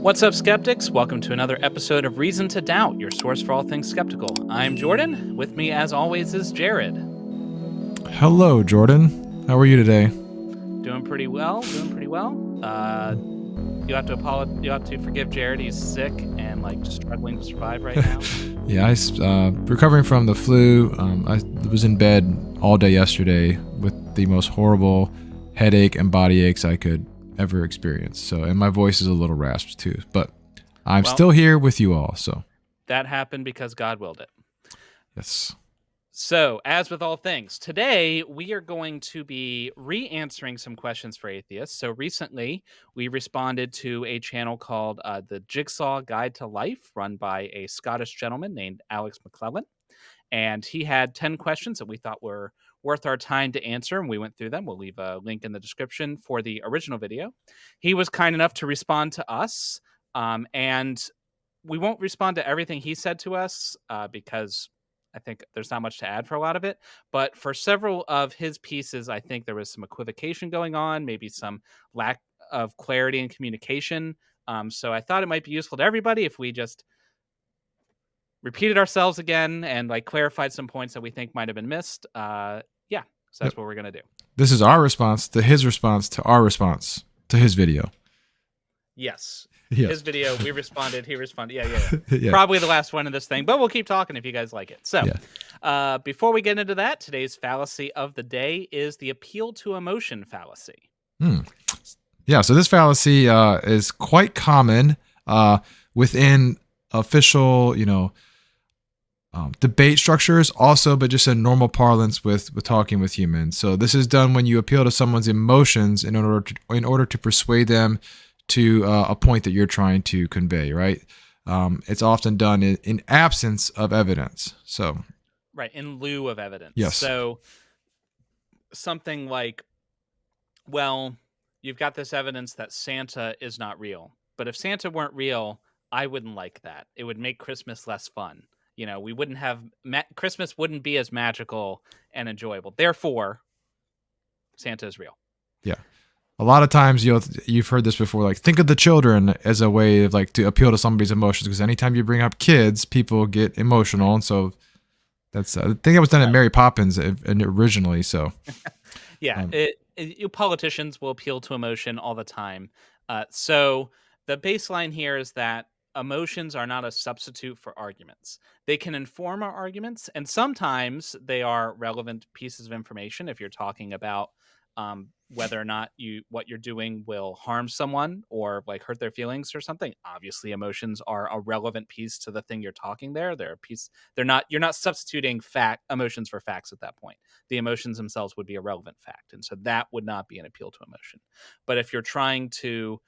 What's up, skeptics? Welcome to another episode of Reason to Doubt, your source for all things skeptical. I'm Jordan. With me, as always, is Jared. Hello, Jordan. How are you today? Doing pretty well. You have to forgive Jared. He's sick and just struggling to survive right now. Yeah, recovering from the flu. I was in bed all day yesterday with the most horrible headache and body aches I could ever experience. So, and my voice is a little rasped too. But I'm still here with you all. So that happened because God willed it. Yes. So, as with all things, today we are going to be re-answering some questions for atheists. So recently, we responded to a channel called The Jigsaw Guide to Life, run by a Scottish gentleman named Alex McLellan. And he had 10 questions that we thought were worth our time to answer, and we went through them. We'll leave a link in the description for the original video. He was kind enough to respond to us, and we won't respond to everything he said to us because I think there's not much to add for a lot of it, but for several of his pieces, I think there was some equivocation going on, maybe some lack of clarity in communication. So I thought it might be useful to everybody if we just repeated ourselves again and clarified some points that we think might have been missed. So that's what we're going to do. This is our response to his response to our response to his video. Yes. Yes. His video, we responded, he responded. Yeah. Probably the last one in this thing, but we'll keep talking if you guys like it. So before we get into that, today's fallacy of the day is the appeal to emotion fallacy. Yeah, so this fallacy is quite common within official, debate structures also, but just in normal parlance with talking with humans. So this is done when you appeal to someone's emotions in order to persuade them to a point that you're trying to convey, right? It's often done in absence of evidence. So, right, in lieu of evidence. Yes. So something like, well, you've got this evidence that Santa is not real, but if Santa weren't real, I wouldn't like that. It would make Christmas less fun. We wouldn't have Christmas wouldn't be as magical and enjoyable. Therefore, Santa is real. Yeah. A lot of times you've heard this before, think of the children as a way of to appeal to somebody's emotions, because anytime you bring up kids, people get emotional. And so that's, I think that was done at Mary Poppins originally. So yeah, politicians will appeal to emotion all the time. So the baseline here is that emotions are not a substitute for arguments. They can inform our arguments, and sometimes they are relevant pieces of information if you're talking about whether or not what you're doing will harm someone or hurt their feelings or something. Obviously, emotions are a relevant piece to the thing you're talking there. You're not substituting emotions for facts at that point. The emotions themselves would be a relevant fact, and so that would not be an appeal to emotion. But if you're trying to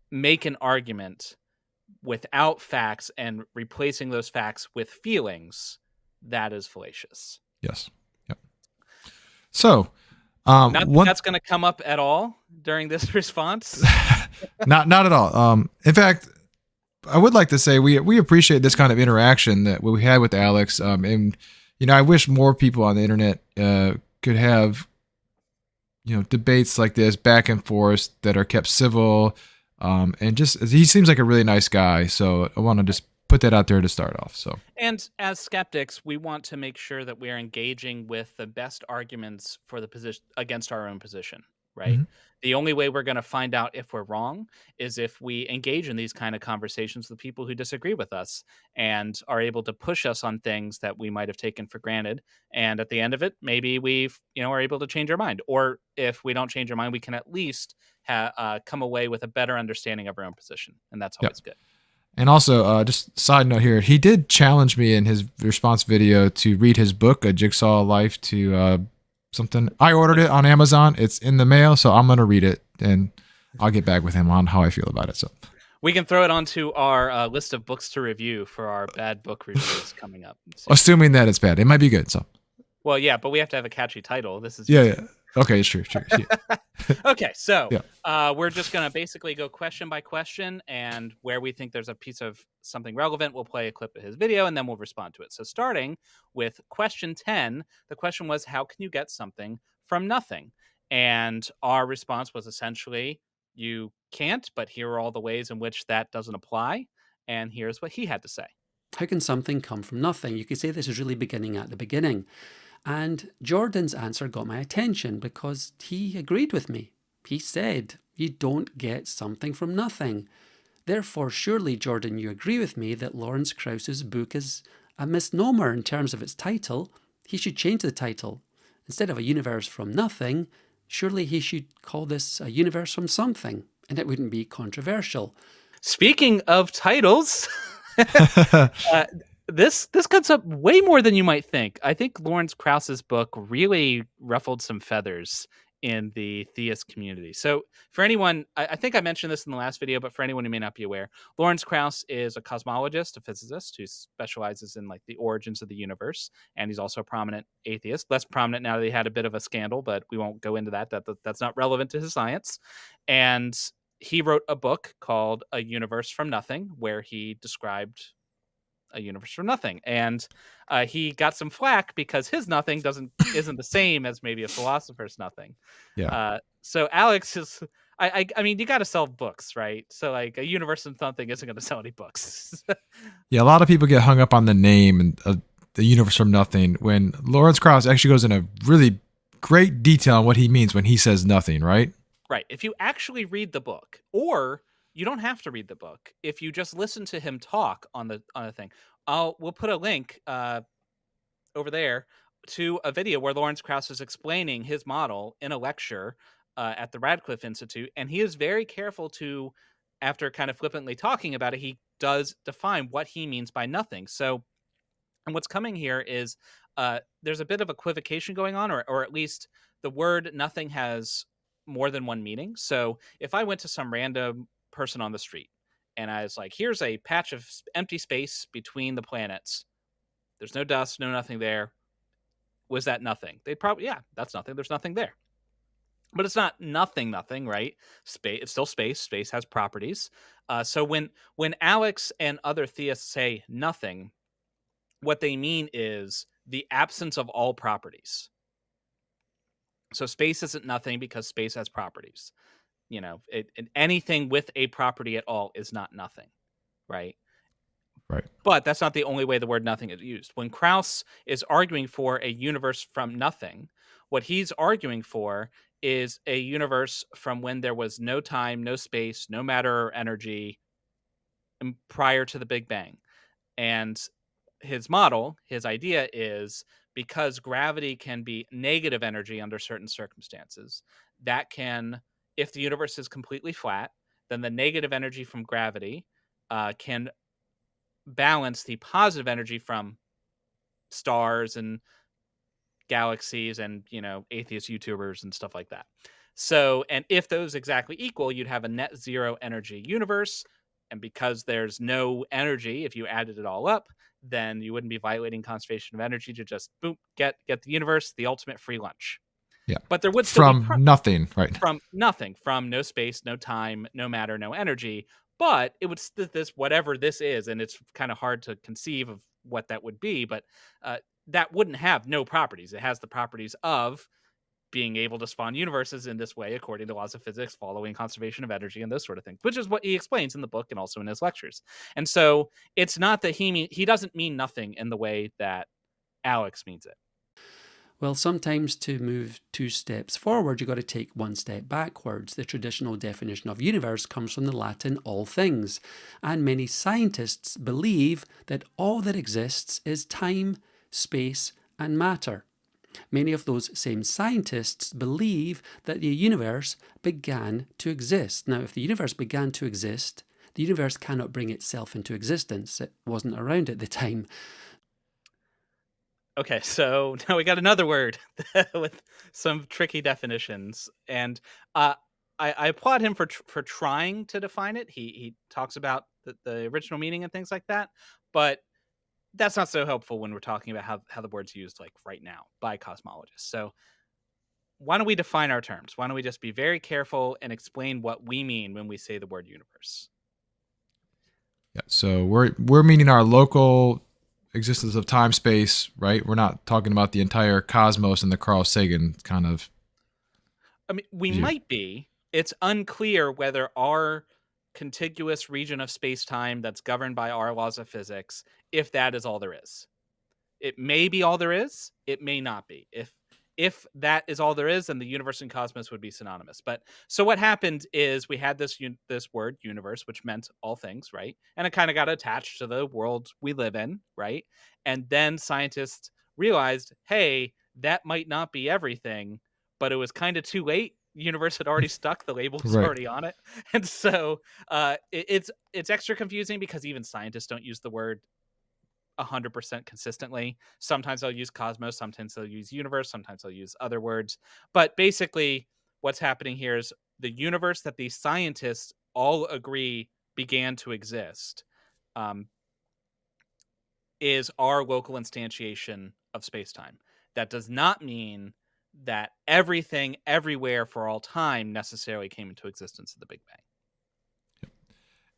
make an argument without facts and replacing those facts with feelings, that is fallacious. Yes. Yep. So that's going to come up at all during this response. not at all. In fact, I would like to say we appreciate this kind of interaction that we had with Alex. And I wish more people on the internet could have debates like this back and forth that are kept civil. And just he seems like a really nice guy, so I want to just put that out there to start off. So, and as skeptics, we want to make sure that we are engaging with the best arguments for the position against our own position, right? Mm-hmm. The only way we're going to find out if we're wrong is if we engage in these kind of conversations with people who disagree with us and are able to push us on things that we might have taken for granted. And at the end of it, maybe we are able to change our mind. Or if we don't change our mind, we can at least come away with a better understanding of our own position. And that's always good. And also, just side note here, he did challenge me in his response video to read his book, A Jigsaw Life, to something. I ordered it on Amazon. It's in the mail, so I'm going to read it, and I'll get back with him on how I feel about it. So we can throw it onto our list of books to review for our bad book reviews coming up. Assuming that it's bad. It might be good. So. Well, yeah, but we have to have a catchy title. This is yeah. Okay, it's true. Okay, so we're just going to basically go question by question, and where we think there's a piece of something relevant, we'll play a clip of his video, and then we'll respond to it. So starting with question 10, the question was, how can you get something from nothing? And our response was essentially, you can't, but here are all the ways in which that doesn't apply. And here's what he had to say. How can something come from nothing? You could say this is really beginning at the beginning. And Jordan's answer got my attention because he agreed with me. He said, you don't get something from nothing. Therefore, surely, Jordan, you agree with me that Lawrence Krauss's book is a misnomer in terms of its title. He should change the title. Instead of a universe from nothing, surely he should call this a universe from something, and it wouldn't be controversial. Speaking of titles, this comes up way more than you might think. I think Lawrence Krauss's book really ruffled some feathers in the theist community. So for anyone, I think I mentioned this in the last video, but for anyone who may not be aware, Lawrence Krauss is a cosmologist, a physicist who specializes in like the origins of the universe. And he's also a prominent atheist, less prominent now that he had a bit of a scandal, but we won't go into that. That's not relevant to his science. And he wrote a book called A Universe from Nothing, where he described a universe from nothing, and he got some flack because his nothing isn't the same as maybe a philosopher's nothing. Yeah. So Alex is, I mean, you got to sell books, right? So like a universe from something isn't going to sell any books. Yeah, a lot of people get hung up on the name and the universe from nothing when Lawrence Krauss actually goes into really great detail on what he means when he says nothing, right? Right. If you actually read the book, or you don't have to read the book, if you just listen to him talk on the thing, we'll put a link over there to a video where Lawrence Krauss is explaining his model in a lecture at the Radcliffe Institute, and he is very careful to, after kind of flippantly talking about it, he does define what he means by nothing. So, and what's coming here is there's a bit of equivocation going on, or at least the word nothing has more than one meaning. So if I went to some random person on the street and I was like, here's a patch of empty space between the planets, there's no dust, no nothing there, was that nothing? They'd probably, yeah, that's nothing, there's nothing there. But it's not nothing, right? Space, it's still space. Space has properties. So when Alex and other theists say nothing, what they mean is the absence of all properties. So space isn't nothing because space has properties. You know, anything with a property at all is not nothing, right? Right. But that's not the only way the word nothing is used. When Krauss is arguing for a universe from nothing, what he's arguing for is a universe from when there was no time, no space, no matter or energy prior to the Big Bang. And his model, his idea is, because gravity can be negative energy under certain circumstances, that can, if the universe is completely flat, then the negative energy from gravity can balance the positive energy from stars and galaxies and, you know, atheist YouTubers and stuff like that. So, and if those exactly equal, you'd have a net zero energy universe. And because there's no energy, if you added it all up, then you wouldn't be violating conservation of energy to just boom, get the universe, the ultimate free lunch. Yeah. But there would still from be nothing, right? From nothing, from no space, no time, no matter, no energy. But it would this whatever this is, and it's kind of hard to conceive of what that would be, but that wouldn't have no properties. It has the properties of being able to spawn universes in this way, according to laws of physics, following conservation of energy and those sort of things, which is what he explains in the book and also in his lectures. And so it's not that he doesn't mean nothing in the way that Alex means it. Well, sometimes to move 2 steps forward, you've got to take 1 step backwards. The traditional definition of universe comes from the Latin all things, and many scientists believe that all that exists is time, space, and matter. Many of those same scientists believe that the universe began to exist. Now, if the universe began to exist, the universe cannot bring itself into existence. It wasn't around at the time. Okay, so now we got another word with some tricky definitions, and I applaud him for trying to define it. He talks about the original meaning and things like that, but that's not so helpful when we're talking about how the word's used like right now by cosmologists. So why don't we define our terms? Why don't we just be very careful and explain what we mean when we say the word universe? Yeah. So we're meaning our local existence of time space, right? We're not talking about the entire cosmos and the Carl Sagan kind of. I mean, we view. might be, it's unclear whether our contiguous region of space-time that's governed by our laws of physics, if that is all there is. It may be all there is. It may not be. If that is all there is, then the universe and cosmos would be synonymous. But so what happened is we had this word universe, which meant all things, right? And it kind of got attached to the world we live in, right? And then scientists realized, hey, that might not be everything, but it was kind of too late. Universe had already stuck; the label was Right. already on it, and so it's extra confusing because even scientists don't use the word 100% consistently. Sometimes they'll use cosmos, sometimes they'll use universe, sometimes they'll use other words. But basically, what's happening here is the universe that these scientists all agree began to exist is our local instantiation of space-time. That does not mean that everything everywhere for all time necessarily came into existence at the Big Bang.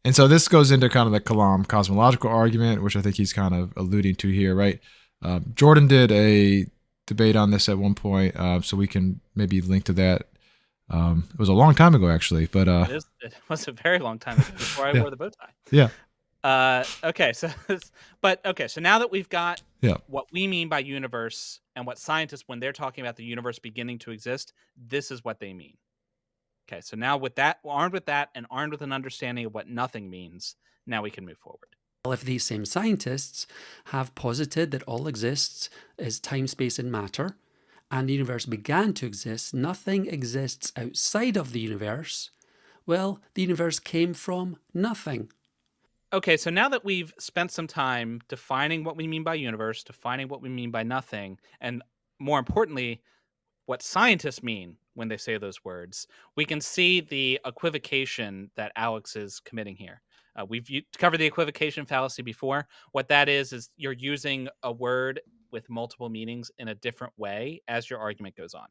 And so this goes into kind of the Kalam cosmological argument, which I think he's kind of alluding to here, right? Jordan did a debate on this at one point, so we can maybe link to that. It was a long time ago, actually, but it was a very long time ago before I wore the bow tie. Yeah. Okay, so so now that we've got Yeah. what we mean by universe and what scientists, when they're talking about the universe beginning to exist, this is what they mean. Okay, so now with that, armed with that, and armed with an understanding of what nothing means, now we can move forward. Well, if these same scientists have posited that all exists is time, space, and matter, and the universe began to exist, nothing exists outside of the universe, well, the universe came from nothing. Okay, so now that we've spent some time defining what we mean by universe, defining what we mean by nothing, and more importantly, what scientists mean when they say those words, we can see the equivocation that Alex is committing here. We've covered the equivocation fallacy before. What that is you're using a word with multiple meanings in a different way as your argument goes on,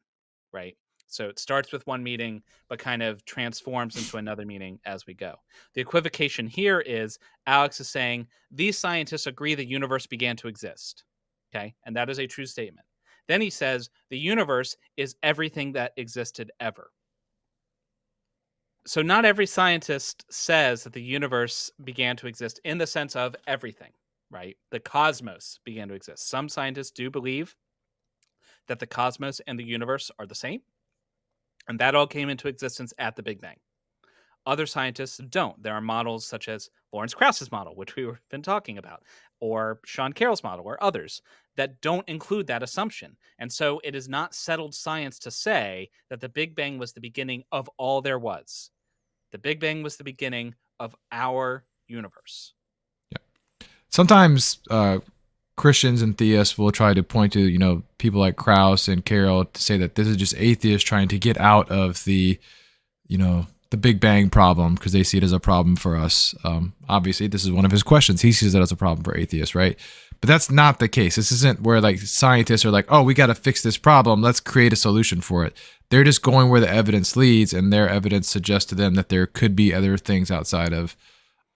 right? So it starts with one meaning, but kind of transforms into another meaning as we go. The equivocation here is Alex is saying these scientists agree the universe began to exist. Okay. And that is a true statement. Then he says the universe is everything that existed ever. So not every scientist says that the universe began to exist in the sense of everything, right? The cosmos began to exist. Some scientists do believe that the cosmos and the universe are the same, and that all came into existence at the Big Bang. Other scientists don't. There are models such as Lawrence Krauss's model, which we've been talking about, or Sean Carroll's model, or others that don't include that assumption. And so it is not settled science to say that the Big Bang was the beginning of all there was. The Big Bang was the beginning of our universe. Yeah. Sometimes Christians and theists will try to point to, people like Krauss and Carroll to say that this is just atheists trying to get out of the Big Bang problem because they see it as a problem for us. Obviously, this is one of his questions. He sees it as a problem for atheists, right? But that's not the case. This isn't where like scientists are like, oh, we got to fix this problem. Let's create a solution for it. They're just going where the evidence leads, and their evidence suggests to them that there could be other things outside of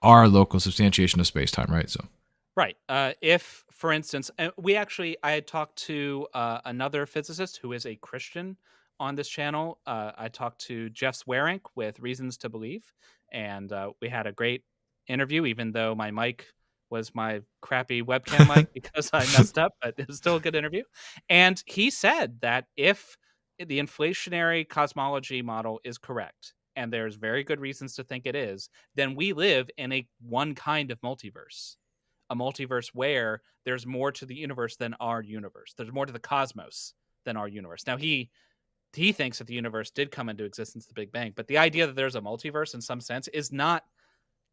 our local substantiation of space-time, right? So, right. If, for instance, I had talked to another physicist who is a Christian on this channel. I talked to Jeff Swearink with Reasons to Believe, and we had a great interview, even though my mic was my crappy webcam mic because I messed up, but it was still a good interview. And he said that if the inflationary cosmology model is correct, and there's very good reasons to think it is, then we live in a one kind of multiverse. A multiverse where there's more to the universe than our universe. There's more to the cosmos than our universe. Now, he thinks that the universe did come into existence at the Big Bang, but the idea that there's a multiverse in some sense is not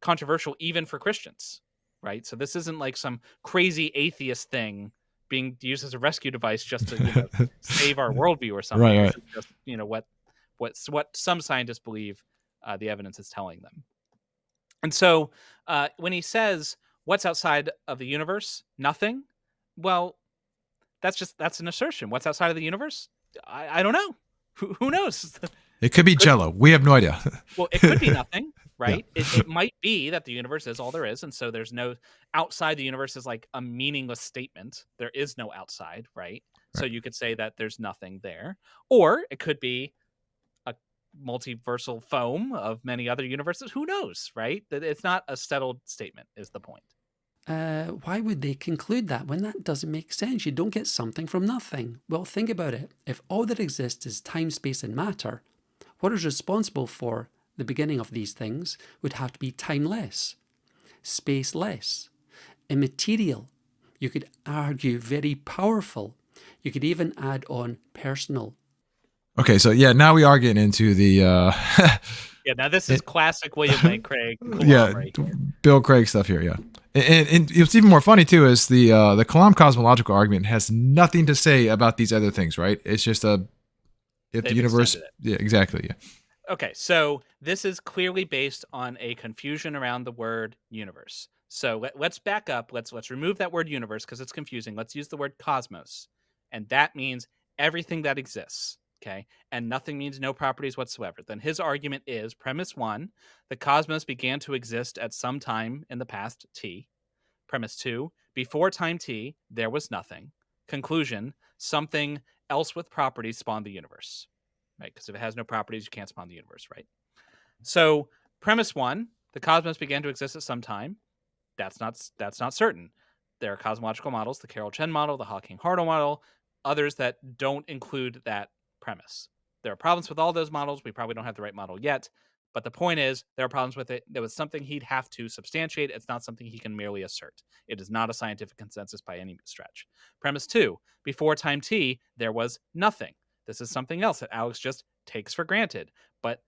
controversial even for Christians, right? So this isn't like some crazy atheist thing being used as a rescue device just to save our worldview or something. Right. This is just, what some scientists believe the evidence is telling them. And so when he says, what's outside of the universe? Nothing. Well, that's an assertion. What's outside of the universe? I don't know. Who knows? It could be Jello. We have no idea. Well, it could be nothing, right? Yeah. It might be that the universe is all there is, and so there's no outside the universe is like a meaningless statement. There is no outside, right? So you could say that there's nothing there. Or it could be a multiversal foam of many other universes. Who knows, right? That it's not a settled statement is the point. Why would they conclude that when that doesn't make sense? You don't get something from nothing. Well, think about it. If all that exists is time, space, and matter, what is responsible for the beginning of these things would have to be timeless, spaceless, immaterial. You could argue very powerful. You could even add on personal. Okay, so yeah, now we are getting into the Yeah, now this is classic William Lane Craig. yeah, Right here. Bill Craig stuff here. Yeah, and what's even more funny too is the Kalam cosmological argument has nothing to say about these other things, right? It's just if They've the universe, extended yeah, exactly, yeah. Okay, so this is clearly based on a confusion around the word universe. So let's back up. Let's remove that word universe because it's confusing. Let's use the word cosmos, and that means everything that exists. Okay, and nothing means no properties whatsoever. Then his argument is premise 1: the cosmos began to exist at some time in the past t. Premise 2: before time t, there was nothing. Conclusion: something else with properties spawned the universe. Right? Because if it has no properties, you can't spawn the universe, right? So premise 1: the cosmos began to exist at some time. That's not certain. There are cosmological models, the Carroll-Chen model, the Hawking-Hartle model, others that don't include that premise. There are problems with all those models. We probably don't have the right model yet, but the point is there are problems with it. There was something he'd have to substantiate. It's not something he can merely assert. It is not a scientific consensus by any stretch. Premise 2: before time t, there was nothing. This is something else that Alex just takes for granted, but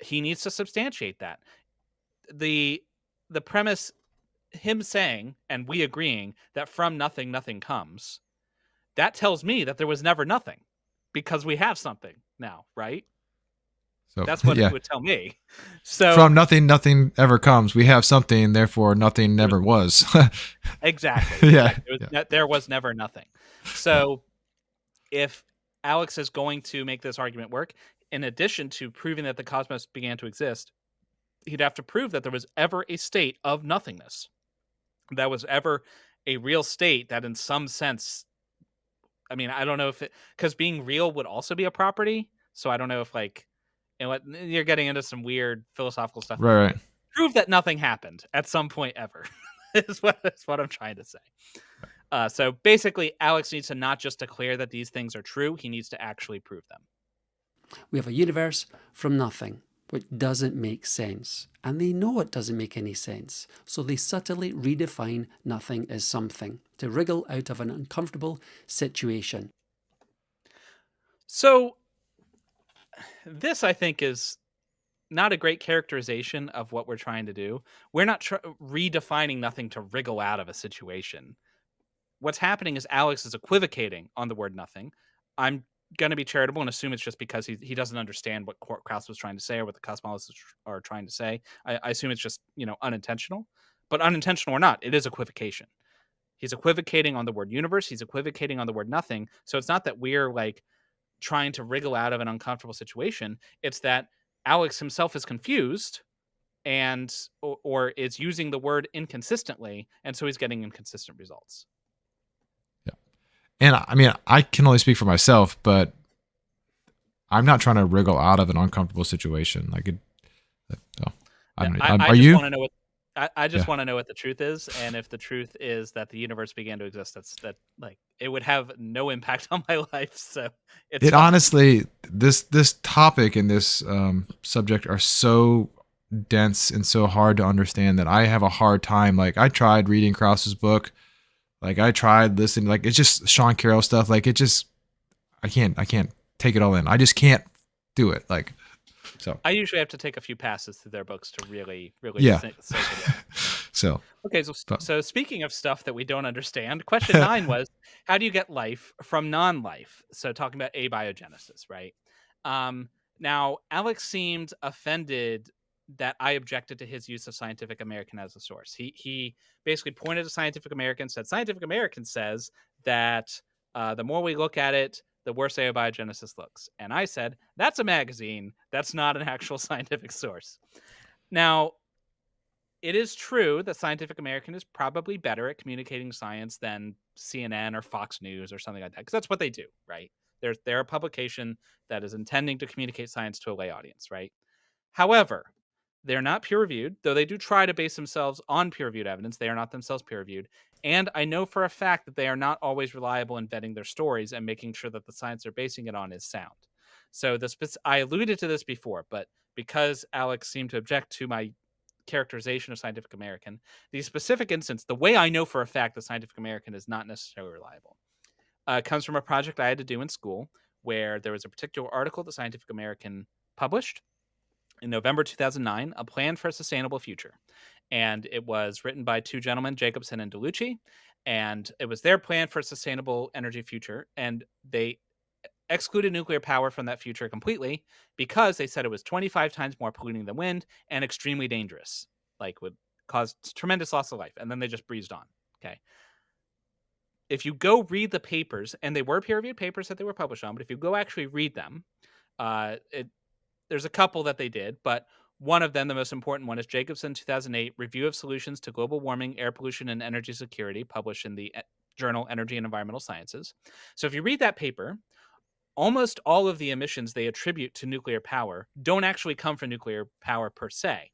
he needs to substantiate that. The premise, him saying and we agreeing that from nothing nothing comes, that tells me that there was never nothing because we have something now, right? So That's what yeah, it would tell me. So from nothing, nothing ever comes. We have something, therefore nothing never was. exactly. Yeah, There was never nothing. So if Alex is going to make this argument work, in addition to proving that the cosmos began to exist, he'd have to prove that there was ever a state of nothingness. That was ever a real state that in some sense, I mean, I don't know if it, because being real would also be a property. So I don't know if like, and what you're getting into some weird philosophical stuff. right. Prove that nothing happened at some point ever is what I'm trying to say. So basically, Alex needs to not just declare that these things are true, he needs to actually prove them. We have a universe from nothing, which doesn't make sense. And they know it doesn't make any sense. So they subtly redefine nothing as something to wriggle out of an uncomfortable situation. So this, I think, is not a great characterization of what we're trying to do. We're not redefining nothing to wriggle out of a situation. What's happening is Alex is equivocating on the word nothing. I'm going to be charitable and assume it's just because he doesn't understand what Krauss was trying to say or what the cosmologists are trying to say. I assume it's just, unintentional. But unintentional or not, it is equivocation. He's equivocating on the word universe. He's equivocating on the word nothing. So it's not that we're like trying to wriggle out of an uncomfortable situation. It's that Alex himself is confused and or is using the word inconsistently, and so he's getting inconsistent results. And I mean, I can only speak for myself, but I'm not trying to wriggle out of an uncomfortable situation. Like, are you? Want to know what I just want to know what the truth is, and if the truth is that the universe began to exist, that like it would have no impact on my life. So it's honestly, this topic and this subject are so dense and so hard to understand that I have a hard time. Like, I tried reading Krauss's book. Like, I tried listening, like, it's just Sean Carroll stuff. Like, it just, I can't take it all in. I just can't do it. Like, so. I usually have to take a few passes through their books to really yeah. sink it in. So. Okay, so speaking of stuff that we don't understand, question 9 was, how do you get life from non-life? So talking about abiogenesis, right? Now, Alex seemed offended that I objected to his use of Scientific American as a source. He basically pointed to Scientific American, said Scientific American says that the more we look at it, the worse abiogenesis looks. And I said, that's a magazine. That's not an actual scientific source. Now, it is true that Scientific American is probably better at communicating science than CNN or Fox News or something like that, because that's what they do, right? They're a publication that is intending to communicate science to a lay audience, right? However, they're not peer reviewed, though they do try to base themselves on peer reviewed evidence. They are not themselves peer reviewed. And I know for a fact that they are not always reliable in vetting their stories and making sure that the science they're basing it on is sound. So I alluded to this before, but because Alex seemed to object to my characterization of Scientific American, the specific instance, the way I know for a fact that Scientific American is not necessarily reliable, comes from a project I had to do in school where there was a particular article that Scientific American published in November 2009, A Plan for a Sustainable Future. And it was written by two gentlemen, Jacobson and DeLucci. And it was their plan for a sustainable energy future. And they excluded nuclear power from that future completely because they said it was 25 times more polluting than wind and extremely dangerous, like would cause tremendous loss of life. And then they just breezed on. Okay. If you go read the papers, and they were peer-reviewed papers that they were published on, but if you go actually read them, there's a couple that they did, but one of them, the most important one, is Jacobson 2008 Review of Solutions to Global Warming, Air Pollution, and Energy Security, published in the journal Energy and Environmental Sciences. So if you read that paper, almost all of the emissions they attribute to nuclear power don't actually come from nuclear power per se.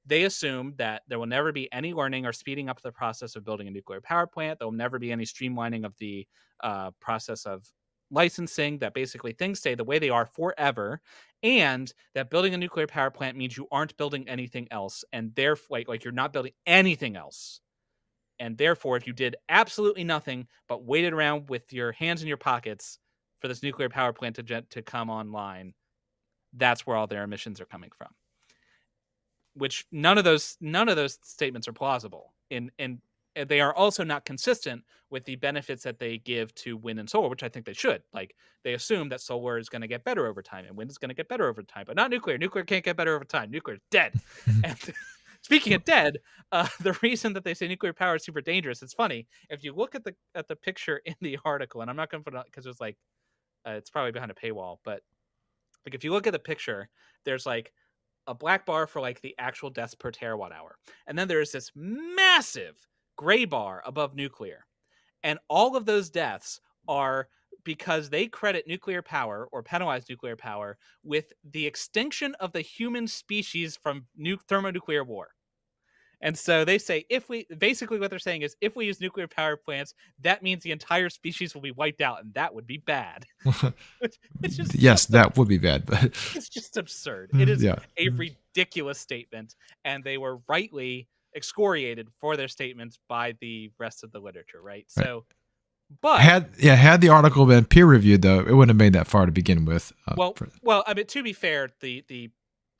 They assume that there will never be any learning or speeding up the process of building a nuclear power plant. There will never be any streamlining of the process of licensing, that basically things stay the way they are forever, and that building a nuclear power plant means you aren't building anything else, and therefore, like you're not building anything else. And therefore, if you did absolutely nothing but waited around with your hands in your pockets for this nuclear power plant to come online, that's where all their emissions are coming from. Which none of those statements are plausible, and they are also not consistent with the benefits that they give to wind and solar, which I think they should. Like, they assume that solar is going to get better over time and wind is going to get better over time, but not nuclear. Nuclear can't get better over time. Nuclear is dead. And speaking of dead, the reason that they say nuclear power is super dangerous, it's funny. If you look at the picture in the article, and I'm not going to put it on because it's probably behind a paywall, but like if you look at the picture, there's like a black bar for like the actual deaths per terawatt hour. And then there's this massive gray bar above nuclear. And all of those deaths are because they credit nuclear power or penalize nuclear power with the extinction of the human species from thermonuclear war. And so they say basically what they're saying is if we use nuclear power plants, that means the entire species will be wiped out, and that would be bad. It's just yes, that would be bad, but it's just absurd. It is yeah. a ridiculous statement, and they were rightly excoriated for their statements by the rest of the literature, right? So, but had the article been peer reviewed, though, it wouldn't have made that far to begin with. Well, I mean, to be fair, the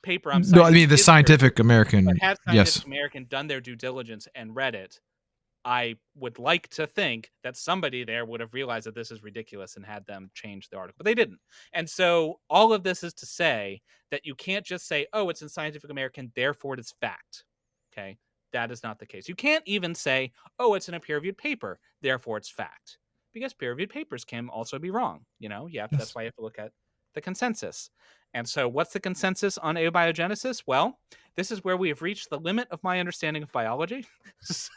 paper I'm citing, no, I mean the Scientific American. But had Scientific American done their due diligence and read it, I would like to think that somebody there would have realized that this is ridiculous and had them change the article, but they didn't. And so all of this is to say that you can't just say, oh, it's in Scientific American, therefore it is fact. Okay. That is not the case. You can't even say, oh, it's in a peer-reviewed paper, therefore it's fact, because peer-reviewed papers can also be wrong. That's why you have to look at the consensus. And so what's the consensus on abiogenesis? Well, this is where we have reached the limit of my understanding of biology. So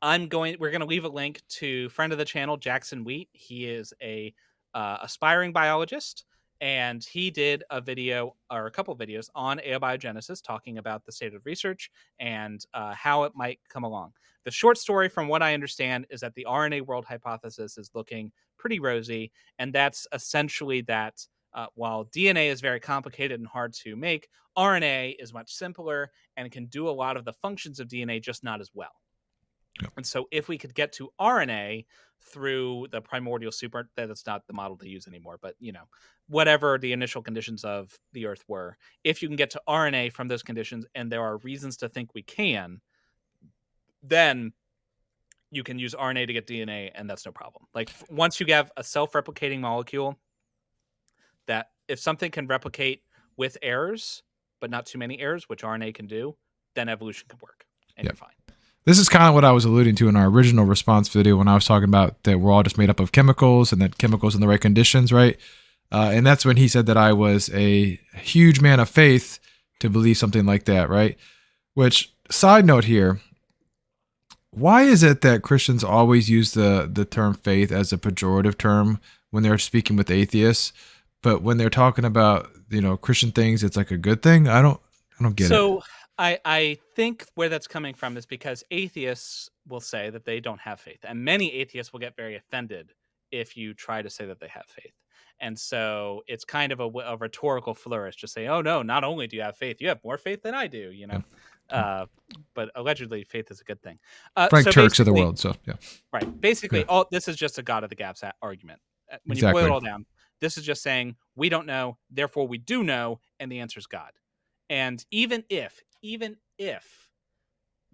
we're going to leave a link to friend of the channel, Jackson Wheat. He is a aspiring biologist, and he did a video or a couple of videos on abiogenesis talking about the state of research and how it might come along. The short story, from what I understand, is that the RNA world hypothesis is looking pretty rosy, and that's essentially that while DNA is very complicated and hard to make, RNA is much simpler and can do a lot of the functions of DNA, just not as well. Yep. And so if we could get to RNA through the primordial super, that's not the model to use anymore, but whatever the initial conditions of the Earth were, if you can get to RNA from those conditions, and there are reasons to think we can, then you can use RNA to get DNA, and that's no problem. Like, once you have a self-replicating molecule, that if something can replicate with errors, but not too many errors, which RNA can do, then evolution can work, and you're fine. This is kind of what I was alluding to in our original response video when I was talking about that we're all just made up of chemicals and that chemicals in the right conditions, right? And that's when he said that I was a huge man of faith to believe something like that, right? Which, side note here, why is it that Christians always use the term faith as a pejorative term when they're speaking with atheists, but when they're talking about Christian things, it's like a good thing? I don't get it. So I think where that's coming from is because atheists will say that they don't have faith, and many atheists will get very offended if you try to say that they have faith. And so it's kind of a rhetorical flourish to say, "Oh no, not only do you have faith, you have more faith than I do." Yeah. Uh, but allegedly, faith is a good thing. Frank So Turks of the basically, world. So yeah, right? Basically, all this is just a God of the gaps argument. When you boil it exactly. all down, this is just saying we don't know, therefore we do know, and the answer is God. And even if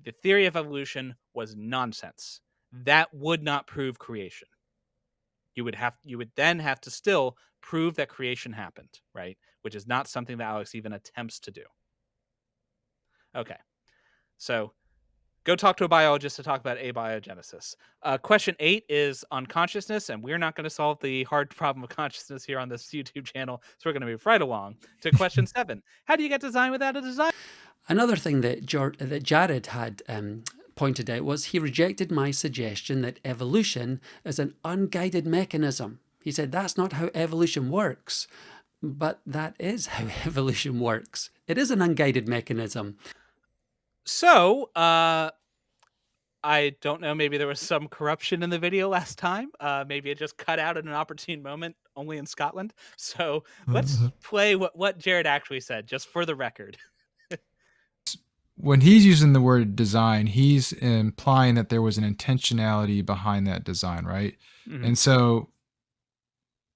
the theory of evolution was nonsense, that would not prove creation. You would then have to still prove that creation happened, right? Which is not something that Alex even attempts to do. Okay. So go talk to a biologist to talk about abiogenesis. Question 8 is on consciousness, and we're not going to solve the hard problem of consciousness here on this YouTube channel, so we're going to move right along to question 7. How do you get design without a design? Another thing that Jared had pointed out was he rejected my suggestion that evolution is an unguided mechanism. He said that's not how evolution works, but that is how evolution works. It is an unguided mechanism. So, I don't know, maybe there was some corruption in the video last time. Maybe it just cut out at an opportune moment only in Scotland. So let's play what Jared actually said, just for the record. When he's using the word design, he's implying that there was an intentionality behind that design, right? Mhm. And so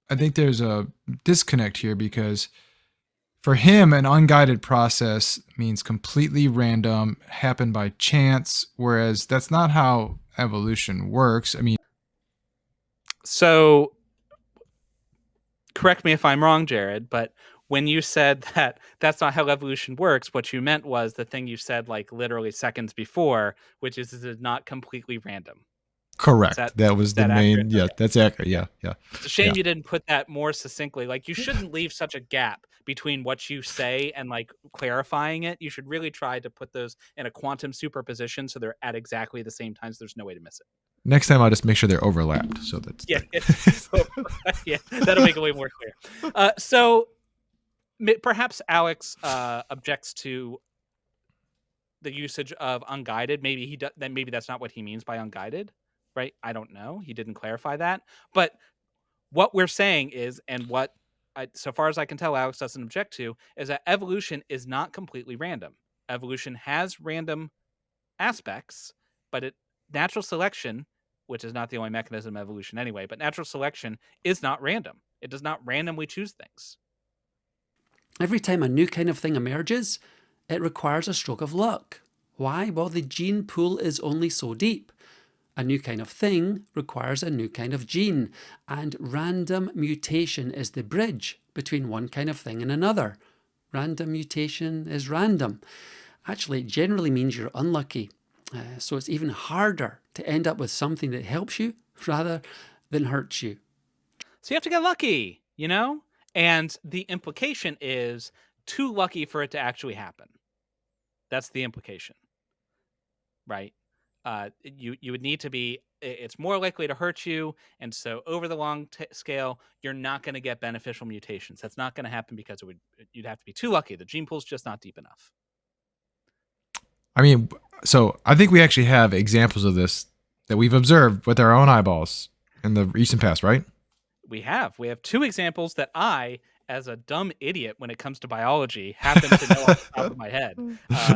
I think there's a disconnect here because for him, an unguided process means completely random, happened by chance, whereas that's not how evolution works. I mean, So correct me if I'm wrong, Jared, but when you said that that's not how evolution works, what you meant was the thing you said like literally seconds before, which is it is not completely random. Is correct. that That was is the that accurate? main. Yeah, Okay. that's accurate. Yeah. Yeah, yeah, It's a yeah. shame you didn't put that more succinctly. Like, you shouldn't leave such a gap between what you say and, like, clarifying it. You should really try to put those in a quantum superposition so they're at exactly the same times. There's no way to miss it. Next time, I'll just make sure they're overlapped. So that's Yeah. the. Yeah, that'll make it way more clear. So perhaps Alex objects to the usage of unguided. Maybe he does, then maybe that's not what he means by unguided, right? I don't know. He didn't clarify that. But what we're saying is, and what so far as I can tell, Alex doesn't object to, is that evolution is not completely random. Evolution has random aspects, but natural selection, which is not the only mechanism of evolution anyway, but natural selection is not random. It does not randomly choose things. Every time a new kind of thing emerges, it requires a stroke of luck. Why? Well, the gene pool is only so deep. A new kind of thing requires a new kind of gene, and random mutation is the bridge between one kind of thing and another. Random mutation is random. Actually, it generally means you're unlucky. So it's even harder to end up with something that helps you rather than hurts you. So you have to get lucky, you know? And the implication is too lucky for it to actually happen. That's the implication, right? You would need to be. It's more likely to hurt you, and so over the long scale, you're not going to get beneficial mutations. That's not going to happen because you'd have to be too lucky. The gene pool's just not deep enough. I mean, so I think we actually have examples of this that we've observed with our own eyeballs in the recent past, right? We have two examples that I, as a dumb idiot when it comes to biology, happen to know off the top of my head,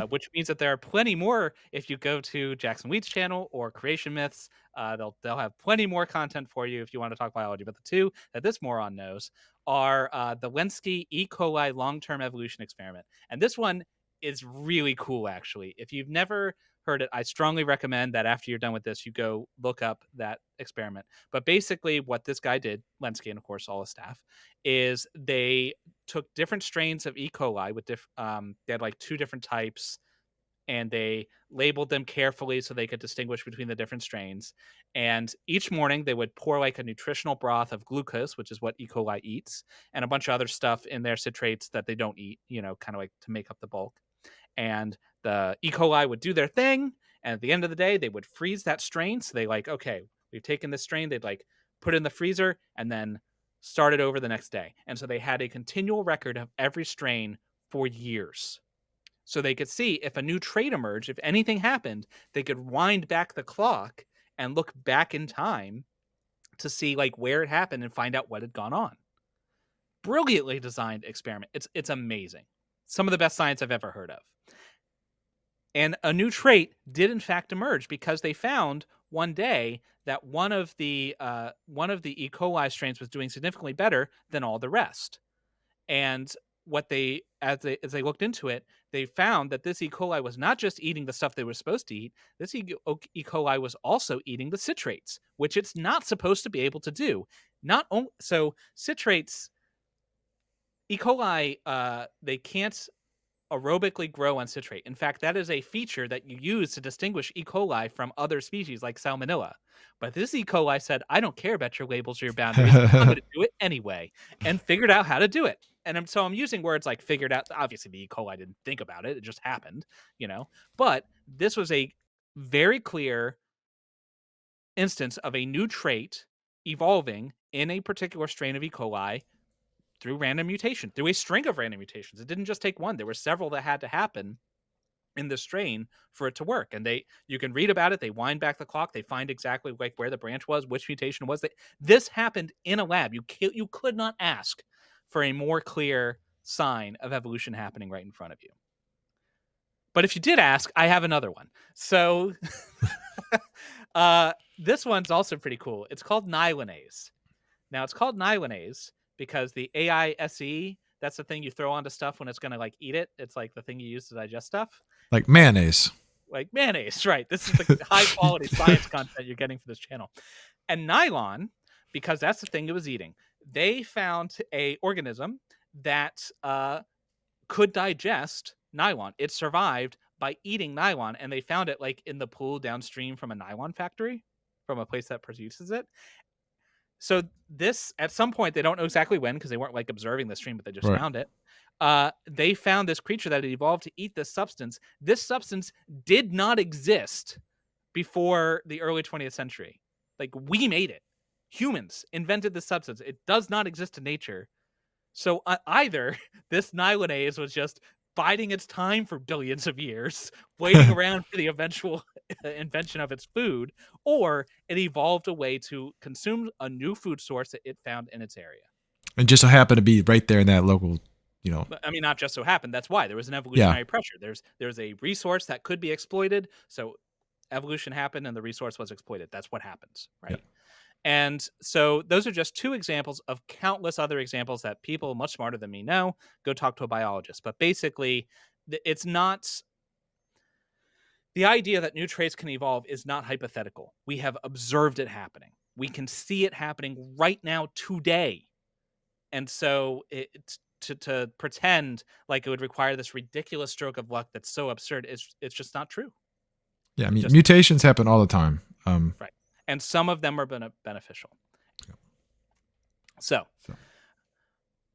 which means that there are plenty more. If you go to Jackson Wheat's channel or Creation Myths, they'll have plenty more content for you if you want to talk biology. But the two that this moron knows are the Lenski E. coli long-term evolution experiment, and this one is really cool. Actually, if you've never heard it, I strongly recommend that after you're done with this, you go look up that experiment. But basically, what this guy did, Lenski, and of course all his staff, is they took different strains of E. coli with they had like 2 different types, and they labeled them carefully so they could distinguish between the different strains. And each morning they would pour like a nutritional broth of glucose, which is what E. coli eats, and a bunch of other stuff in their citrates that they don't eat, kind of like to make up the bulk. And the E. coli would do their thing, And at the end of the day, they would freeze that strain. So they like, okay, we've taken this strain. They'd like put it in the freezer and then start it over the next day. And so they had a continual record of every strain for years. So they could see if a new trait emerged, if anything happened, they could wind back the clock and look back in time to see like where it happened and find out what had gone on. Brilliantly designed experiment. It's amazing. Some of the best science I've ever heard of. And a new trait did in fact emerge because they found one day that one of the E. coli strains was doing significantly better than all the rest. And what they as they looked into it, they found that this E. coli was not just eating the stuff they were supposed to eat. This E. coli was also eating the citrates, which it's not supposed to be able to do. So citrates, E. coli, they can't aerobically grow on citrate. In fact, that is a feature that you use to distinguish E. coli from other species like Salmonella. But this E. coli said, I don't care about your labels or your boundaries. I'm going to do it anyway, and figured out how to do it. And I'm using words like figured out. Obviously, the E. coli didn't think about it. It just happened, But this was a very clear instance of a new trait evolving in a particular strain of E. coli through random mutation, through a string of random mutations. It didn't just take one. There were several that had to happen in the strain for it to work. And you can read about it. They wind back the clock. They find exactly like where the branch was, which mutation was. This happened in a lab. You could not ask for a more clear sign of evolution happening right in front of you. But if you did ask, I have another one. So this one's also pretty cool. It's called nyelinase. Now it's called nyelinase because the AISE, that's the thing you throw onto stuff when it's going to like eat it. It's like the thing you use to digest stuff. Like mayonnaise. Like mayonnaise, right. This is the high quality science content you're getting for this channel. And nylon, because that's the thing it was eating, they found a organism that could digest nylon. It survived by eating nylon, and they found it like in the pool downstream from a nylon factory, from a place that produces it. So this, at some point, they don't know exactly when because they weren't like observing the stream, but they just found it. They found this creature that had evolved to eat this substance. This substance did not exist before the early 20th century. Like, we made it. Humans invented this substance. It does not exist in nature. So either this nyelinase was just biding its time for billions of years, waiting around for the eventual invention of its food, or it evolved a way to consume a new food source that it found in its area. And just so happened to be right there in that local, I mean, not just so happened. That's why there was an evolutionary pressure. There's a resource that could be exploited. So evolution happened and the resource was exploited. That's what happens, right? Yeah. And so those are just two examples of countless other examples that people much smarter than me know. Go talk to a biologist. But basically, it's not... The idea that new traits can evolve is not hypothetical. We have observed it happening. We can see it happening right now today. And so to pretend like it would require this ridiculous stroke of luck that's so absurd, it's just not true. Yeah, I mean, mutations happen all the time. Right. And some of them are beneficial. Yeah. So,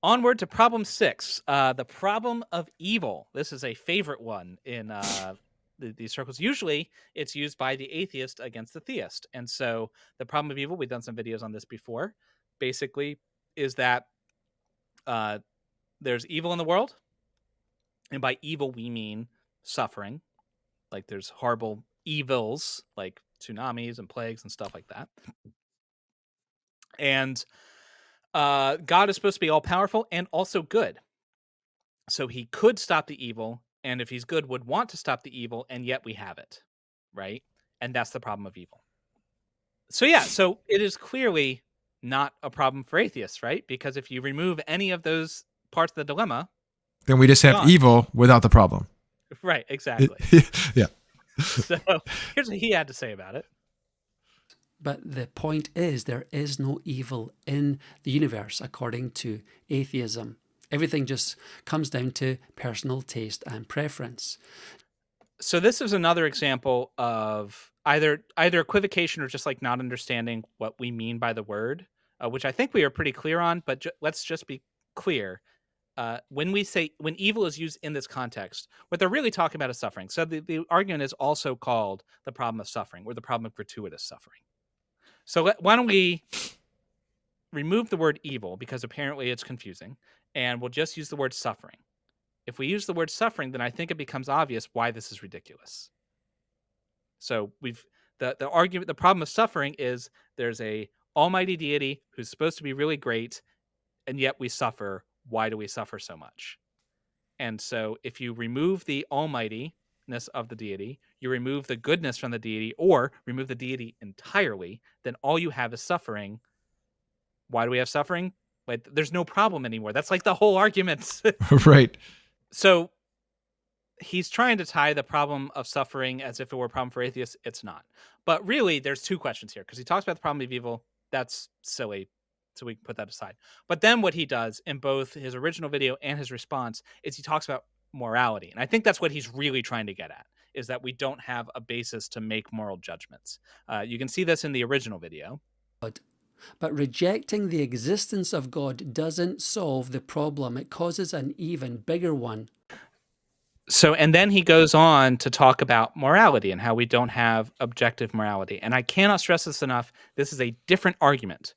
onward to problem 6, the problem of evil. This is a favorite one in these circles. Usually, it's used by the atheist against the theist. And so, the problem of evil, we've done some videos on this before, basically is that there's evil in the world. And by evil, we mean suffering. Like there's horrible evils, like tsunamis and plagues and stuff like that. And God is supposed to be all powerful and also good. So he could stop the evil, and if he's good, would want to stop the evil, and yet we have it, right? And that's the problem of evil. So yeah, so it is clearly not a problem for atheists, right? Because if you remove any of those parts of the dilemma, then we just have evil without the problem. Right, exactly. Yeah. So here's what he had to say about it. But the point is, there is no evil in the universe, according to atheism. Everything just comes down to personal taste and preference. So this is another example of either equivocation or just like not understanding what we mean by the word, which I think we are pretty clear on. But let's just be clear. when evil is used in this context, what they're really talking about is suffering. So the argument is also called the problem of suffering, or the problem of gratuitous suffering. So why don't we remove the word evil, because apparently it's confusing, and we'll just use the word suffering. If we use the word suffering, then I think it becomes obvious why this is ridiculous. So the argument, the problem of suffering is there's a almighty deity who's supposed to be really great, and yet we suffer. Why do we suffer so much? And so if you remove the almightiness of the deity, you remove the goodness from the deity, or remove the deity entirely, then all you have is suffering. Why do we have suffering? Like, there's no problem anymore. That's like the whole argument. Right. So he's trying to tie the problem of suffering as if it were a problem for atheists. It's not. But really, there's two questions here, because he talks about the problem of evil. That's silly. So we can put that aside. But then what he does in both his original video and his response is he talks about morality. And I think that's what he's really trying to get at, is that we don't have a basis to make moral judgments. You can see this in the original video. But rejecting the existence of God doesn't solve the problem. It causes an even bigger one. So, and then he goes on to talk about morality and how we don't have objective morality. And I cannot stress this enough. This is a different argument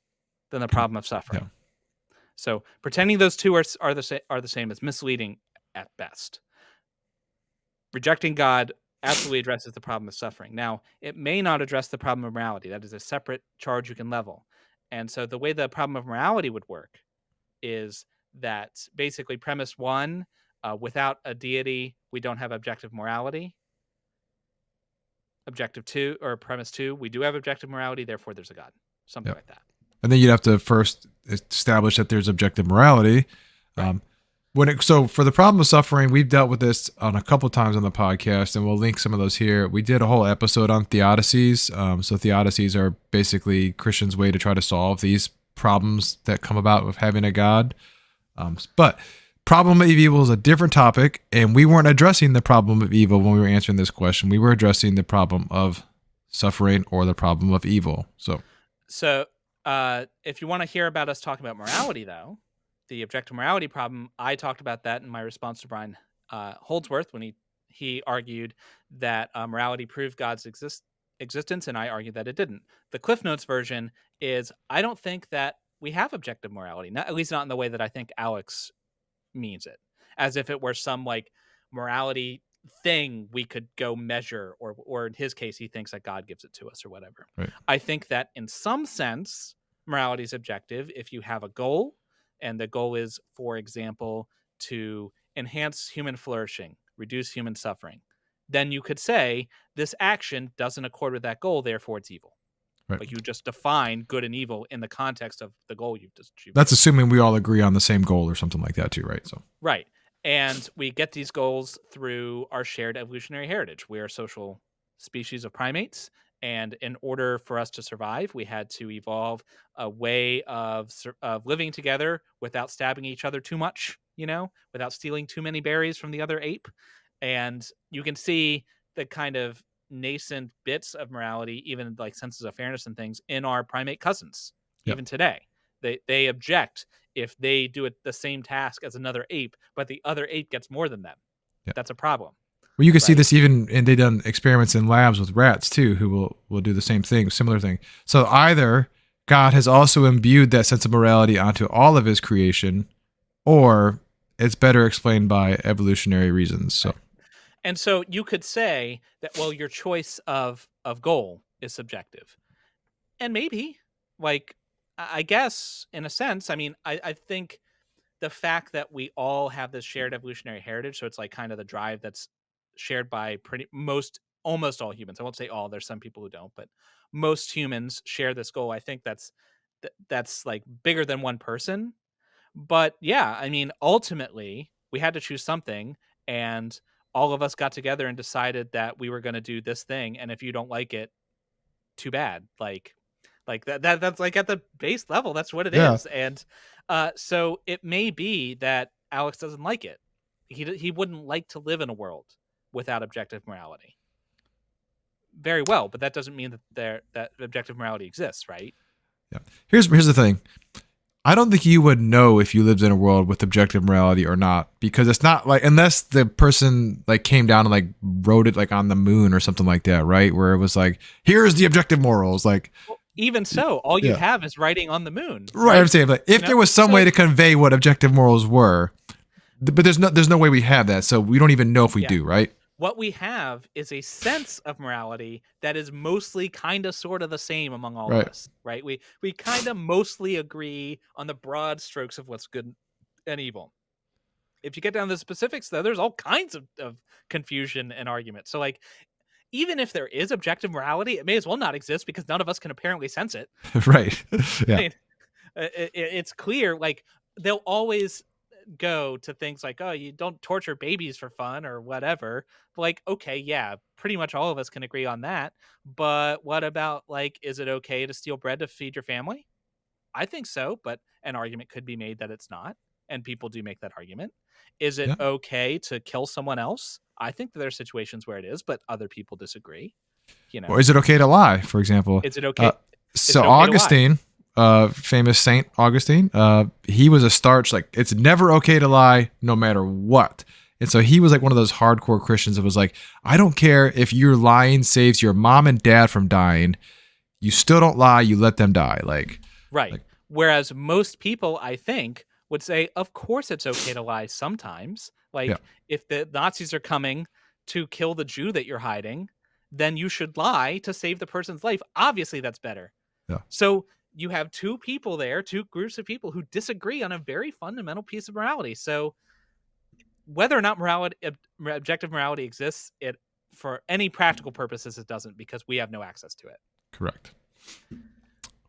than the problem of suffering. Yeah. So pretending those two are the same is misleading at best. Rejecting God absolutely addresses the problem of suffering. Now, it may not address the problem of morality. That is a separate charge you can level. And so the way the problem of morality would work is that basically premise one, without a deity, we don't have objective morality. Objective two, or premise two, we do have objective morality, therefore there's a God. Something like that. And then you'd have to first establish that there's objective morality. Right. So for the problem of suffering, we've dealt with this on a couple times on the podcast, and we'll link some of those here. We did a whole episode on theodicies. So theodicies are basically Christians' way to try to solve these problems that come about with having a God. But problem of evil is a different topic, and we weren't addressing the problem of evil when we were answering this question. We were addressing the problem of suffering, or the problem of evil. So if you want to hear about us talking about morality, though, the objective morality problem, I talked about that in my response to Brian Holdsworth when he argued that morality proved God's existence, and I argued that it didn't. The Cliff Notes version is, I don't think that we have objective morality, at least not in the way that I think Alex means it, as if it were some like morality thing we could go measure, or in his case, he thinks that God gives it to us or whatever. Right. I think that in some sense, morality is objective if you have a goal, and the goal is, for example, to enhance human flourishing, reduce human suffering. Then you could say this action doesn't accord with that goal, therefore it's evil. Right. Like, you just define good and evil in the context of the goal you've just achieved. That's assuming we all agree on the same goal or something like that too, right? So right. And we get these goals through our shared evolutionary heritage. We are a social species of primates. And in order for us to survive, we had to evolve a way of living together without stabbing each other too much, without stealing too many berries from the other ape. And you can see the kind of nascent bits of morality, even like senses of fairness and things, in our primate cousins, even today. They object if they do the same task as another ape, but the other ape gets more than them. Yeah. That's a problem. Well, you can see this even, and they've done experiments in labs with rats too, who will do the same thing, similar thing. So either God has also imbued that sense of morality onto all of his creation, or it's better explained by evolutionary reasons. So, and so you could say that, well, your choice of goal is subjective, and maybe, like, I guess in a sense, I mean, I think the fact that we all have this shared evolutionary heritage, so it's like kind of the drive that's shared by almost all humans. I won't say all, there's some people who don't, but most humans share this goal. I think that's like bigger than one person. But yeah, I mean, ultimately we had to choose something, and all of us got together and decided that we were going to do this thing. And if you don't like it, too bad. Like that's like at the base level, that's what it is. And so it may be that Alex doesn't like it. He wouldn't like to live in a world without objective morality. Very well, but that doesn't mean that objective morality exists, right? Yeah. Here's the thing. I don't think you would know if you lived in a world with objective morality or not, because it's not like, unless the person like came down and like wrote it like on the moon or something like that, right? Where it was like, here's the objective morals, like, Well, even so, all you'd yeah, have is writing on the moon, right. I'm right? saying, like, if there was some way So to convey what objective morals were, but there's no way we have that, so we don't even know if we yeah, do, right? what we have is a sense of morality that is mostly kind of sort of the same among all of Right. us, right? We kind of mostly agree on the broad strokes of what's good and evil. If you get down to the specifics, though, there's all kinds of confusion and argument. So, like, even if there is objective morality, it may as well not exist because none of us can apparently sense it. Right. I Yeah. mean, it's clear, like, they'll always go to things like, oh, you don't torture babies for fun or whatever. But, like, okay, yeah, pretty much all of us can agree on that. But what about, like, is it okay to steal bread to feed your family? I think so, but an argument could be made that it's not, and people do make that argument. Is it Yeah. okay to kill someone else? I think that there are situations where it is, but other people disagree. Or is it okay to lie, for example? Is it Uh, okay? Is so it okay to lie? Augustine, famous Saint Augustine, he was a starch, like, it's never okay to lie no matter what. And so he was like one of those hardcore Christians that was like, I don't care if your lying saves your mom and dad from dying, you still don't lie, you let them die. Right. Like Whereas most people, I think, would say, of course it's okay to lie sometimes. yeah, Like, if the Nazis are coming to kill the Jew that you're hiding, then you should lie to save the person's life. Obviously, that's better. yeah. So you have two people there, two groups of people who disagree on a very fundamental piece of morality. So whether or not objective morality exists, it for any practical purposes, it doesn't, because we have no access to it. Correct.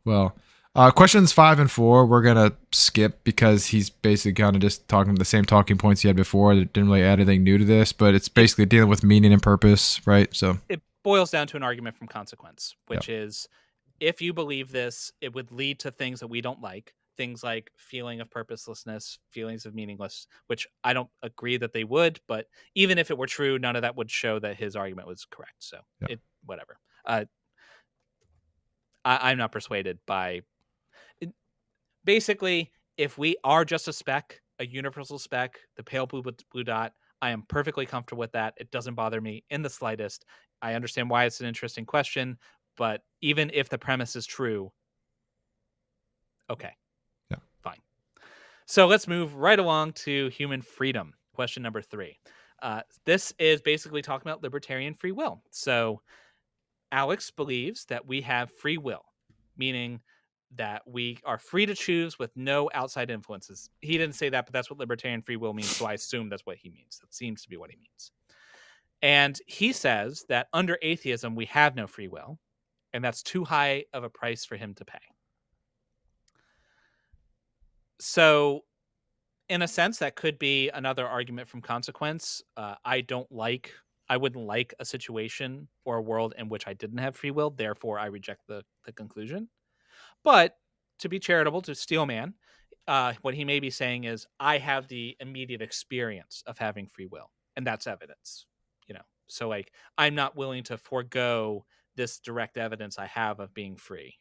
Well, questions 5 and 4 we're gonna skip because he's basically kind of just talking the same talking points he had before. That didn't really add anything new to this, but it's basically dealing with meaning and purpose, right? So It boils down to an argument from consequence, yeah, which is, if you believe this, it would lead to things that we don't like. Things like feeling of purposelessness, feelings of meaningless, which I don't agree that they would, but even if it were true, none of that would show that his argument was correct. So yeah, it, whatever. I'm not persuaded by basically, if we are just a speck, a universal speck, the pale blue dot, I am perfectly comfortable with that. It doesn't bother me in the slightest. I understand why it's an interesting question, but even if the premise is true, okay, yeah. fine. So let's move right along to human freedom. Question number 3. This is basically talking about libertarian free will. So Alex believes that we have free will, meaning that we are free to choose with no outside influences. He didn't say that, but that's what libertarian free will means. So I assume that's what he means. That seems to be what he means. And he says that under atheism, we have no free will, and that's too high of a price for him to pay. So, in a sense, that could be another argument from consequence. I wouldn't like a situation or a world in which I didn't have free will. Therefore, I reject the conclusion. But to be charitable to Steelman, what he may be saying is, I have the immediate experience of having free will, and that's evidence. So like, I'm not willing to forego this direct evidence I have of being free.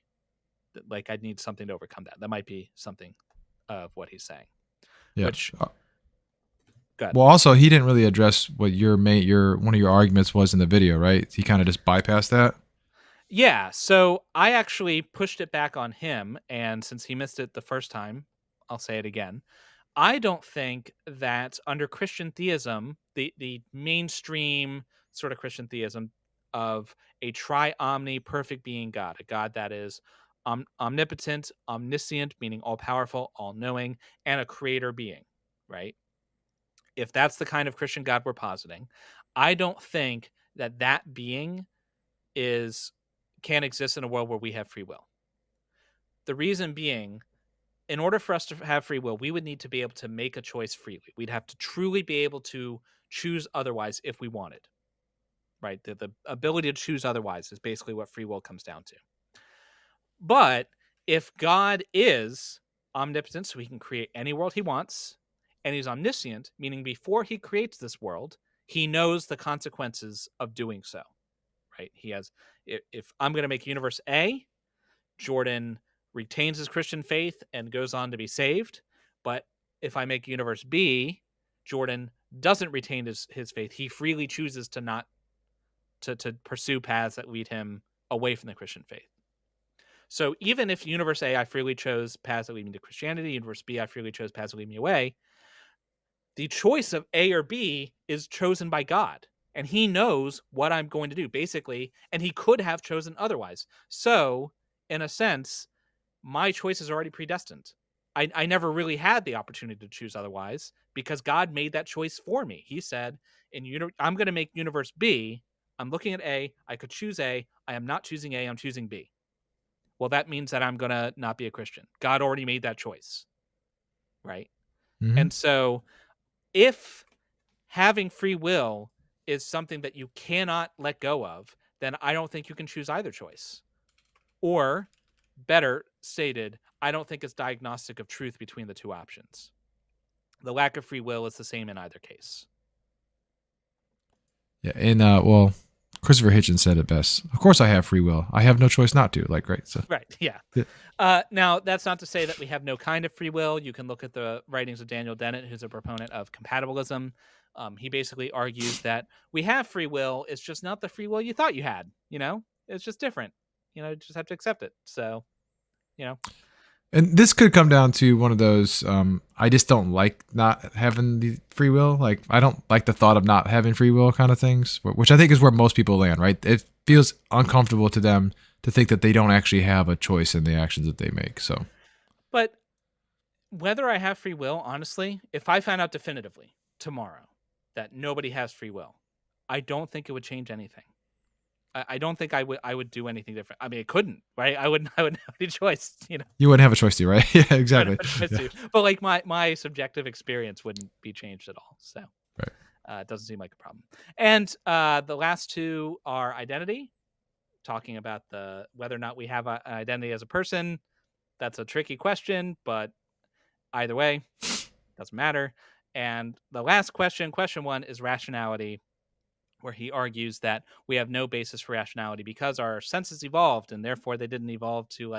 Like, I need something to overcome that. That might be something of what he's saying. Yeah. Which, good. Well, also he didn't really address what one of your arguments was in the video, right? He kind of just bypassed that. Yeah, so I actually pushed it back on him, and since he missed it the first time, I'll say it again. I don't think that under Christian theism, the mainstream sort of Christian theism of a tri-omni perfect being God, a God that is omnipotent, omniscient, meaning all-powerful, all-knowing, and a creator being, right? If that's the kind of Christian God we're positing, I don't think that that being can exist in a world where we have free will. The reason being, in order for us to have free will, we would need to be able to make a choice freely. We'd have to truly be able to choose otherwise if we wanted, right? The ability to choose otherwise is basically what free will comes down to. But if God is omnipotent, so he can create any world he wants, and he's omniscient, meaning before he creates this world, he knows the consequences of doing so, right? If I'm going to make universe A, Jordan retains his Christian faith and goes on to be saved. But if I make universe B, Jordan doesn't retain his faith. He freely chooses to not to pursue paths that lead him away from the Christian faith. So even if universe A, I freely chose paths that lead me to Christianity, universe B, I freely chose paths that lead me away, the choice of A or B is chosen by God. And he knows what I'm going to do, basically, and he could have chosen otherwise. So, in a sense, my choice is already predestined. I never really had the opportunity to choose otherwise because God made that choice for me. He said, I'm going to make universe B. I'm looking at A. I could choose A. I am not choosing A. I'm choosing B. Well, that means that I'm going to not be a Christian. God already made that choice, right? Mhm. And so if having free will is something that you cannot let go of, then I don't think you can choose either choice. Or, better stated, I don't think it's diagnostic of truth between the two options. The lack of free will is the same in either case. Yeah, and well, Christopher Hitchens said it best. Of course, I have free will. I have no choice not to. Like, right? So, Right, yeah. Yeah. Now, that's not to say that we have no kind of free will. You can look at the writings of Daniel Dennett, who's a proponent of compatibilism. He basically argues that we have free will. It's just not the free will you thought you had. It's just different. You just have to accept it. So, and this could come down to one of those. I just don't like not having the free will. Like, I don't like the thought of not having free will kind of things, which I think is where most people land. Right? It feels uncomfortable to them to think that they don't actually have a choice in the actions that they make. So, but whether I have free will, honestly, if I found out definitively tomorrow that nobody has free will, I don't think it would change anything. I don't think I would do anything different. I mean, it couldn't, right? I wouldn't have any choice, you wouldn't have a choice to, right? Yeah, exactly. Yeah. But like my subjective experience wouldn't be changed at all. So Right. it doesn't seem like a problem. And the last two are identity, talking about whether or not we have an identity as a person. That's a tricky question, but either way, doesn't matter. And the last question one, is rationality, where he argues that we have no basis for rationality because our senses evolved, and therefore they didn't evolve to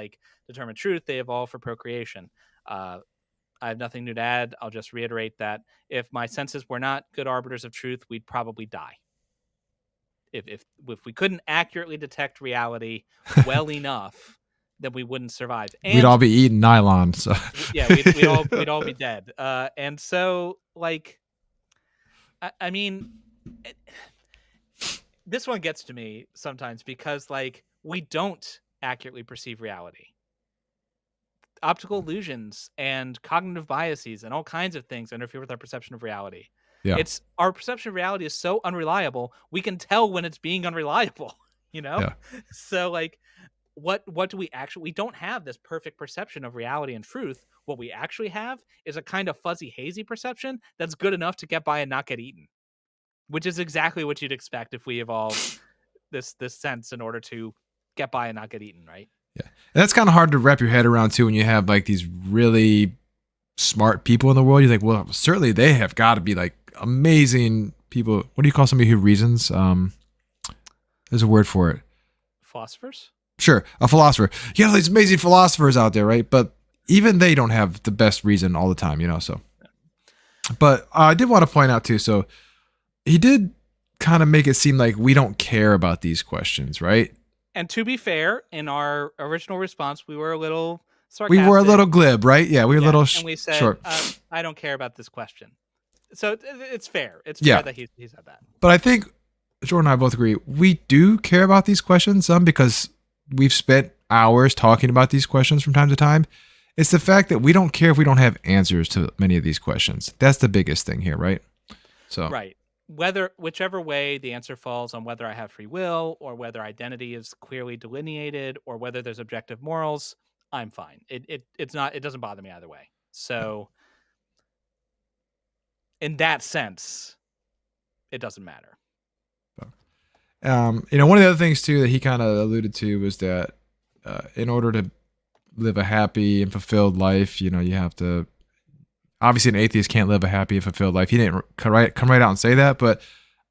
determine truth. They evolved for procreation. I have nothing new to add. I'll just reiterate that if my senses were not good arbiters of truth, we'd probably die. If we couldn't accurately detect reality well enough, then we wouldn't survive. And we'd all be eating nylon. So yeah, we'd all be dead. And so I mean, this one gets to me sometimes because we don't accurately perceive reality. Optical illusions and cognitive biases and all kinds of things interfere with our perception of reality. Yeah. Our perception of reality is so unreliable, we can tell when it's being unreliable, Yeah. So what do we actually, we don't have this perfect perception of reality and truth. What we actually have is a kind of fuzzy, hazy perception that's good enough to get by and not get eaten, which is exactly what you'd expect if we evolved this sense in order to get by and not get eaten, right? Yeah. And that's kind of hard to wrap your head around too when you have these really smart people in the world. You think, well, certainly they have got to be amazing people. What do you call somebody who reasons? There's a word for it. Philosophers? Sure, a philosopher. You have these amazing philosophers out there, right? But even they don't have the best reason all the time, so. But I did want to point out too, so he did kind of make it seem like we don't care about these questions, right? And to be fair, in our original response, we were a little sarcastic. We were a little glib, right? Yeah, we were a little and we said, short. I don't care about this question. So it's fair. It's fair that he said that. But I think Jordan and I both agree, we do care about these questions, because we've spent hours talking about these questions from time to time. It's the fact that we don't care if we don't have answers to many of these questions. That's the biggest thing here, right? So right. Whichever way the answer falls on whether I have free will or whether identity is clearly delineated or whether there's objective morals, I'm fine. It doesn't bother me either way. So in that sense, it doesn't matter. One of the other things too that he kind of alluded to was that in order to live a happy and fulfilled life, you have to. Obviously, an atheist can't live a happy and fulfilled life. He didn't come right out and say that, but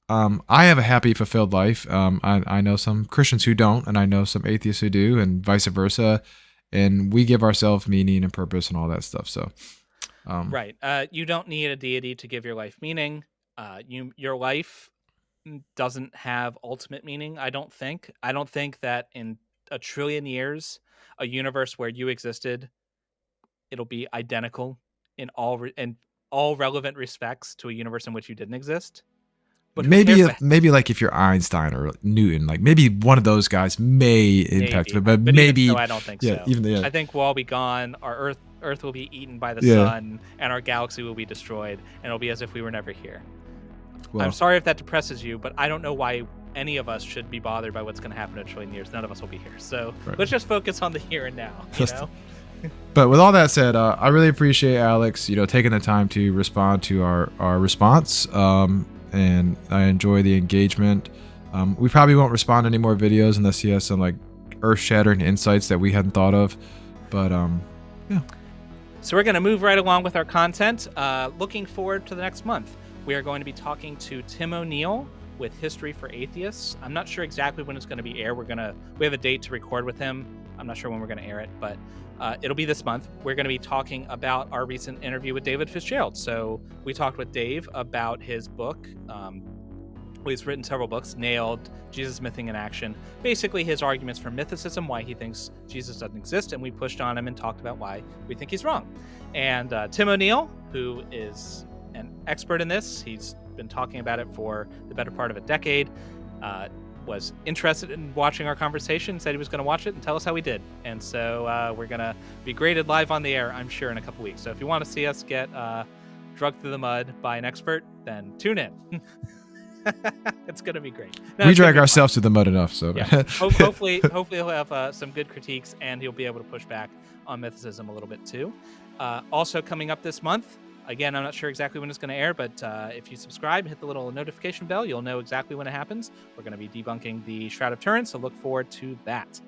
I have a happy, fulfilled life. I know some Christians who don't, and I know some atheists who do, and vice versa. and we give ourselves meaning and purpose and all that stuff. So, Right. You don't need a deity to give your life meaning. Your life doesn't have ultimate meaning, I don't think. I don't think that in a trillion years, a universe where you existed, it'll be identical in all relevant respects to a universe in which you didn't exist. But who cares? maybe like if you're Einstein or Newton, like maybe one of those guys may impact it, but maybe even so, I don't think yeah, so. even yeah. I think we'll all be gone. Our Earth will be eaten by the Yeah. sun, and our galaxy will be destroyed, and it'll be as if we were never here. Well, I'm sorry if that depresses you, but I don't know why any of us should be bothered by what's going to happen in a trillion years. None of us will be here. So Right. let's just focus on the here and now, you know? But with all that said, I really appreciate Alex, taking the time to respond to our response, and I enjoy the engagement. We probably won't respond to any more videos unless he has some like earth-shattering insights that we hadn't thought of. But yeah. So we're going to move right along with our content. Looking forward to the next month. We are going to be talking to Tim O'Neill with History for Atheists. I'm not sure exactly when it's going to be aired. We have a date to record with him. I'm not sure when we're going to air it, but it'll be this month. We're going to be talking about our recent interview with David Fitzgerald. So we talked with Dave about his book. He's written several books, Nailed, Jesus, Mything in Action. Basically his arguments for mythicism, why he thinks Jesus doesn't exist, and we pushed on him and talked about why we think he's wrong. And Tim O'Neill, who is an expert in this, he's been talking about it for the better part of a decade, was interested in watching our conversation, said he was going to watch it and tell us how he did. And so we're going to be graded live on the air, I'm sure, in a couple weeks. So if you want to see us get drugged through the mud by an expert, then tune in. It's going to be great. We drag ourselves to the mud enough, so yeah. hopefully he'll have some good critiques, and he'll be able to push back on mythicism a little bit too. Also coming up this month, again, I'm not sure exactly when it's going to air, but if you subscribe, hit the little notification bell, you'll know exactly when it happens. We're going to be debunking the Shroud of Turin, so look forward to that.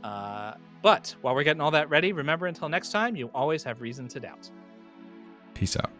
But while we're getting all that ready, remember, until next time, you always have reason to doubt. Peace out.